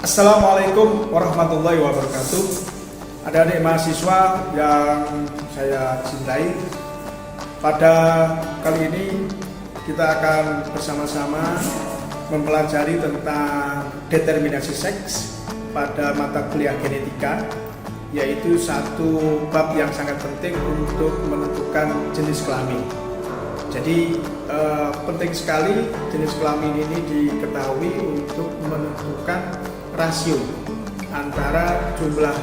Assalamualaikum warahmatullahi wabarakatuh. Adik-adik mahasiswa yang saya cintai, pada kali ini kita akan bersama-sama mempelajari tentang determinasi seks pada mata kuliah genetika, yaitu satu bab yang sangat penting untuk menentukan jenis kelamin. Jadi penting sekali jenis kelamin ini diketahui untuk menentukan rasio antara jumlah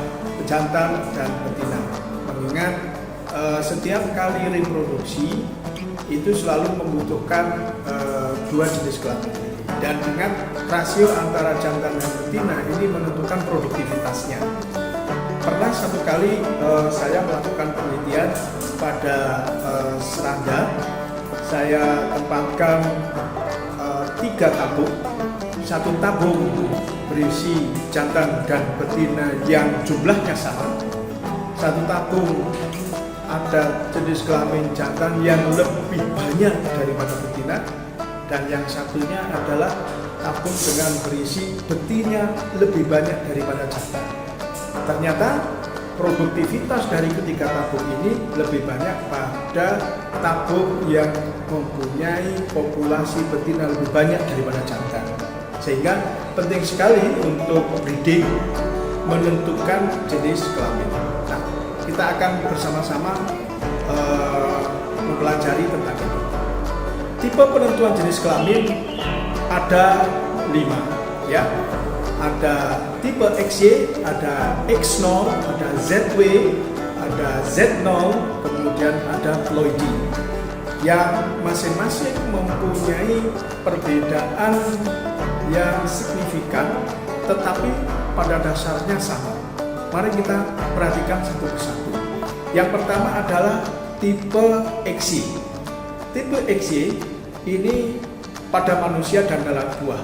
jantan dan betina. Mengingat setiap kali reproduksi itu selalu membutuhkan dua jenis kelamin. Dan ingat, rasio antara jantan dan betina ini menentukan produktivitasnya. Pernah satu kali saya melakukan penelitian pada serangga. Saya tempatkan 3 tabung. Satu tabung berisi jantan dan betina yang jumlahnya sama. Satu tabung ada jenis kelamin jantan yang lebih banyak daripada betina, dan yang satunya adalah tabung dengan berisi betina lebih banyak daripada jantan. Ternyata produktivitas dari ketiga tabung ini lebih banyak pada tabung yang mempunyai populasi betina lebih banyak daripada jantan. Sehingga penting sekali untuk breeding menentukan jenis kelamin. Nah, kita akan bersama-sama mempelajari tentang itu. Tipe penentuan jenis kelamin ada 5, ya. Ada tipe XY, ada X0, ada ZW, ada Z0, kemudian ada ploidy, yang masing-masing mempunyai perbedaan yang signifikan, tetapi pada dasarnya sama. Mari kita perhatikan satu persatu. Yang pertama adalah tipe XY. Tipe XY ini pada manusia dan lalat buah,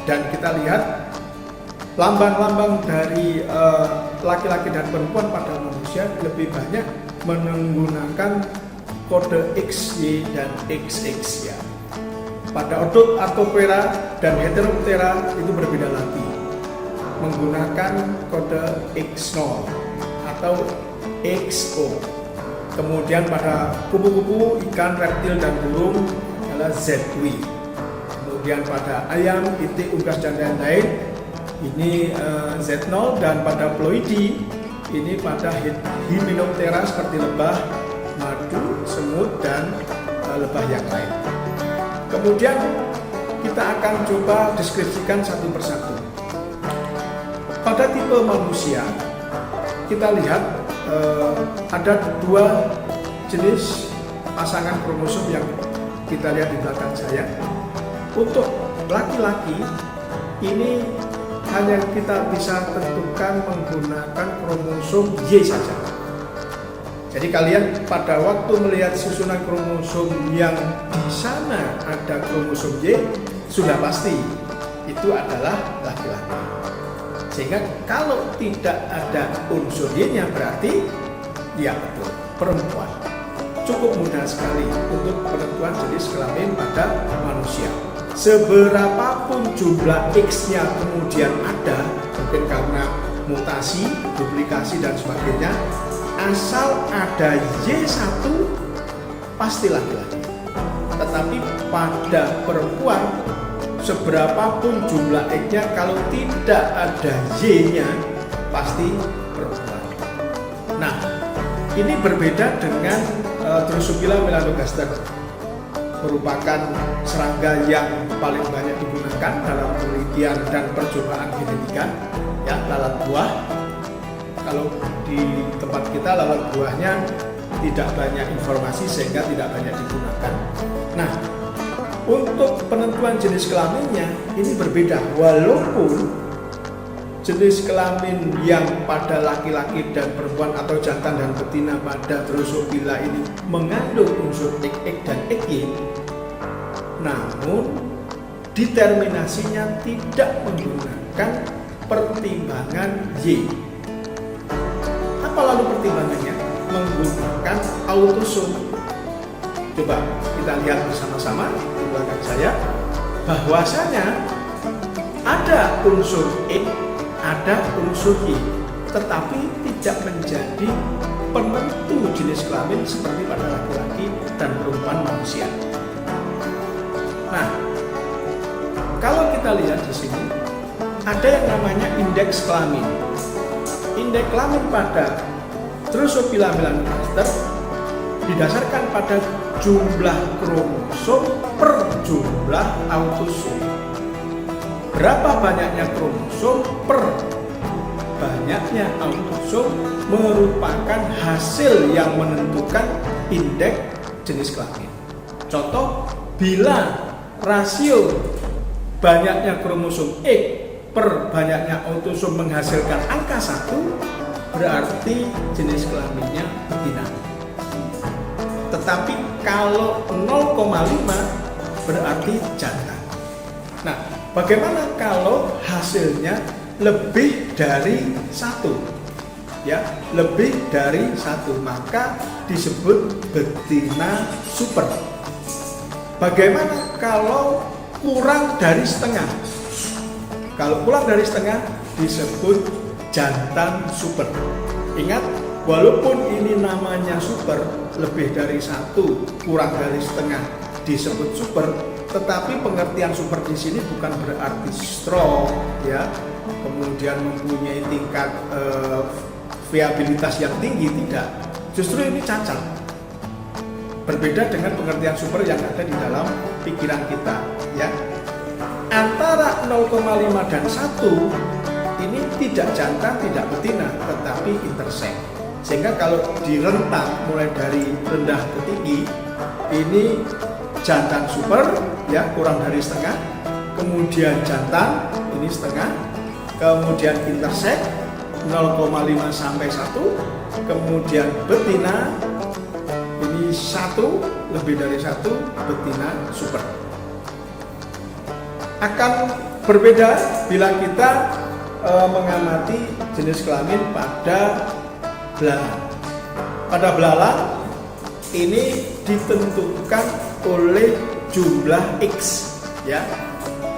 dan kita lihat lambang-lambang dari laki-laki dan perempuan pada manusia lebih banyak menggunakan kode XY dan XX, ya. Pada odot Arthroptera dan Heteroptera itu berbeda lagi, menggunakan kode X0 atau XO. Kemudian pada kupu-kupu, ikan, reptil, dan burung adalah ZW. Kemudian pada ayam, itik, unggas, dan lain-lain ini Z0, dan pada ploidy ini pada Hymenoptera seperti lebah, madu, semut, dan lebah yang lain. Kemudian kita akan coba deskripsikan satu persatu. Pada tipe manusia kita lihat ada 2 jenis pasangan kromosom yang kita lihat di belakang saya. Untuk laki-laki ini hanya kita bisa tentukan menggunakan kromosom Y saja. Jadi kalian pada waktu melihat susunan kromosom yang di sana ada kromosom Y, sudah pasti itu adalah laki-laki. Sehingga kalau tidak ada unsur Y-nya berarti ya betul, perempuan. Cukup mudah sekali untuk penentuan jenis kelamin pada manusia. Seberapapun jumlah X-nya kemudian ada, mungkin karena mutasi, duplikasi, dan sebagainya, asal ada Y1 pasti laki-laki. Tetapi pada perempuan, seberapapun jumlah X-nya, kalau tidak ada Y-nya pasti perempuan. Nah, ini berbeda dengan Drosophila melanogaster, merupakan serangga yang paling banyak digunakan dalam penelitian dan percobaan genetika, ya, lalat buah. Kalau di tempat kita lalat buahnya tidak banyak informasi sehingga tidak banyak digunakan. Nah, untuk penentuan jenis kelaminnya ini berbeda, walaupun jenis kelamin yang pada laki-laki dan perempuan atau jantan dan betina pada Drosophila ini mengandung unsur XX dan XY, namun determinasinya tidak menggunakan pertimbangan Y. Apa lalu pertimbangannya? Menggunakan autosom. Coba kita lihat bersama-sama belakang saya, bahwasanya ada unsur X ada unsur Y, tetapi tidak menjadi penentu jenis kelamin seperti pada laki-laki dan perempuan manusia. Nah, kalau kita lihat di sini ada yang namanya indeks kelamin. Indeks kelamin pada Drosophila melanogaster didasarkan pada jumlah kromosom per jumlah autosom. Berapa banyaknya kromosom per banyaknya autosom merupakan hasil yang menentukan indeks jenis kelamin. Contoh, bila rasio banyaknya kromosom X per banyaknya autosom menghasilkan angka 1, berarti jenis kelaminnya betina. Tetapi kalau 0,5 berarti jantan. Nah, bagaimana kalau hasilnya lebih dari 1? Ya, lebih dari 1 maka disebut betina super. Bagaimana kalau kurang dari setengah? Kalau kurang dari setengah disebut jantan super. Ingat, walaupun ini namanya super, lebih dari 1, kurang dari setengah disebut super, tetapi pengertian super di sini bukan berarti strong, ya, kemudian mempunyai tingkat viabilitas yang tinggi, tidak. Justru ini cacat. Berbeda dengan pengertian super yang ada di dalam pikiran kita, ya. Antara 0,5 dan 1 ini tidak jantan, tidak betina, tetapi interseks. Sehingga kalau di rentang mulai dari rendah ke tinggi, ini jantan super, ya, kurang dari setengah, kemudian jantan ini setengah, kemudian interseks 0,5 sampai 1, kemudian betina ini 1, lebih dari 1, betina super. Akan berbeda bila kita mengamati jenis kelamin pada belalang. Pada belalang ini ditentukan oleh jumlah X, ya.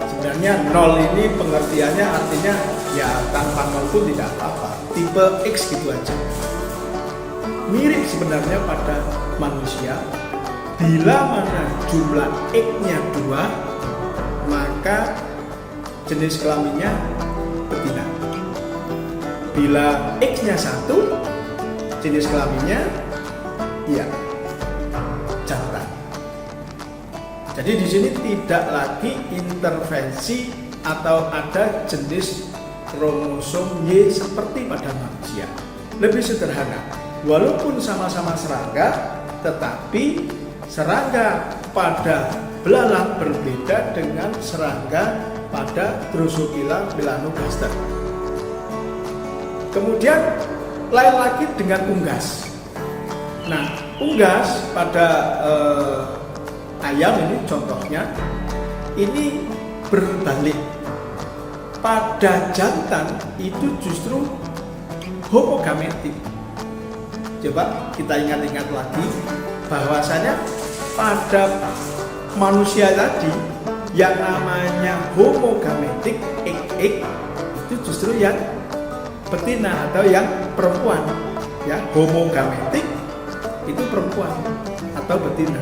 Sebenarnya 0 ini pengertiannya artinya ya tanpa 0 pun tidak apa-apa, tipe X gitu aja. Mirip sebenarnya pada manusia. Bila mana jumlah X-nya 2, maka jenis kelaminnya betina. Bila X-nya 1, jenis kelaminnya ya jantan. Jadi di sini tidak lagi intervensi atau ada jenis kromosom Y seperti pada manusia. Lebih sederhana. Walaupun sama-sama serangga, tetapi serangga pada belalang berbeda dengan serangga pada Drosophila melanogaster. Kemudian lain lagi dengan unggas. Nah, unggas pada ayam ini contohnya, ini berbalik. Pada jantan itu justru homogametik. Coba kita ingat-ingat lagi bahwasanya pada manusia tadi yang namanya homogametik XX itu justru yang betina atau yang perempuan, ya. Homogametik itu perempuan atau betina.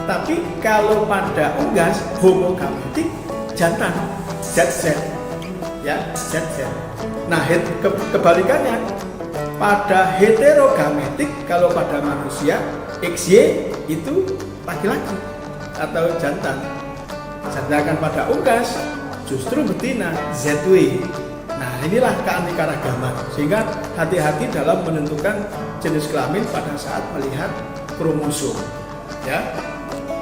Tapi kalau pada unggas homogametik jantan, ZZ, ya, ZZ. Nah, kebalikannya pada heterogametik, kalau pada manusia XY itu laki-laki atau jantan. Sedangkan pada unggas justru betina, ZW. Nah, inilah keanekaragaman. Sehingga hati-hati dalam menentukan jenis kelamin pada saat melihat kromosom, ya.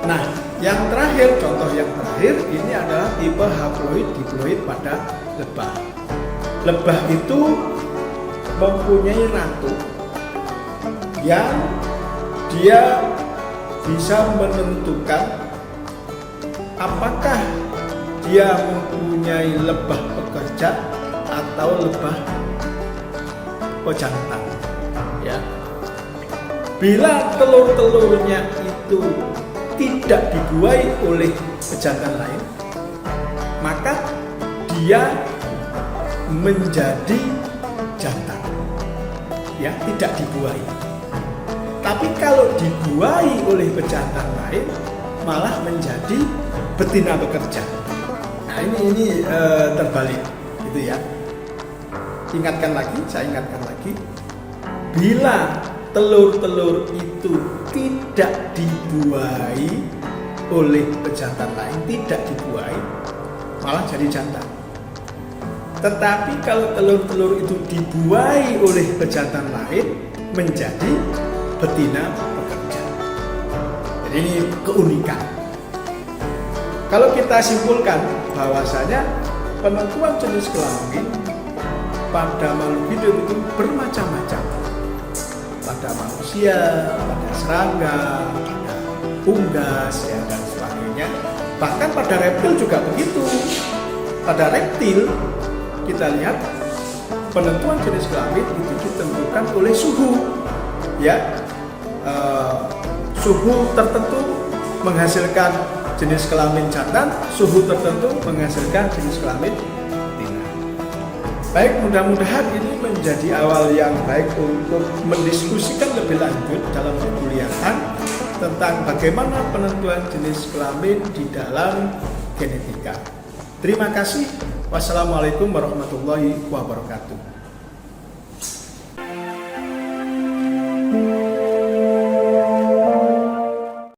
Nah, yang terakhir, contoh yang terakhir ini adalah tipe haploid diploid pada lebah. Lebah itu mempunyai ratu yang dia bisa menentukan apakah dia mempunyai lebah pekerja atau lebah pejantan, ya. Bila telur-telurnya itu tidak dibuai oleh pejantan lain, maka dia menjadi jantan, ya, tidak dibuai. Tapi kalau dibuai oleh pejantan lain malah menjadi betina bekerja. Nah ini terbalik, gitu ya. Saya ingatkan lagi, bila telur-telur itu tidak dibuai oleh pejantan lain, tidak dibuai, malah jadi jantan. Tetapi kalau telur-telur itu dibuai oleh pejantan lain, menjadi betina bekerja. Jadi ini keunikan. Kalau kita simpulkan bahwasanya penentuan jenis kelamin pada makhluk hidup itu bermacam-macam. Pada manusia, pada serangga, pada unggas, ya, dan sebagainya. Bahkan pada reptil juga begitu. Pada reptil kita lihat penentuan jenis kelamin itu ditentukan oleh suhu, ya, suhu tertentu menghasilkan jenis kelamin jantan, suhu tertentu menghasilkan jenis kelamin betina. Baik, mudah-mudahan ini menjadi awal yang baik untuk mendiskusikan lebih lanjut dalam perkuliahan tentang bagaimana penentuan jenis kelamin di dalam genetika. Terima kasih. Wassalamualaikum warahmatullahi wabarakatuh.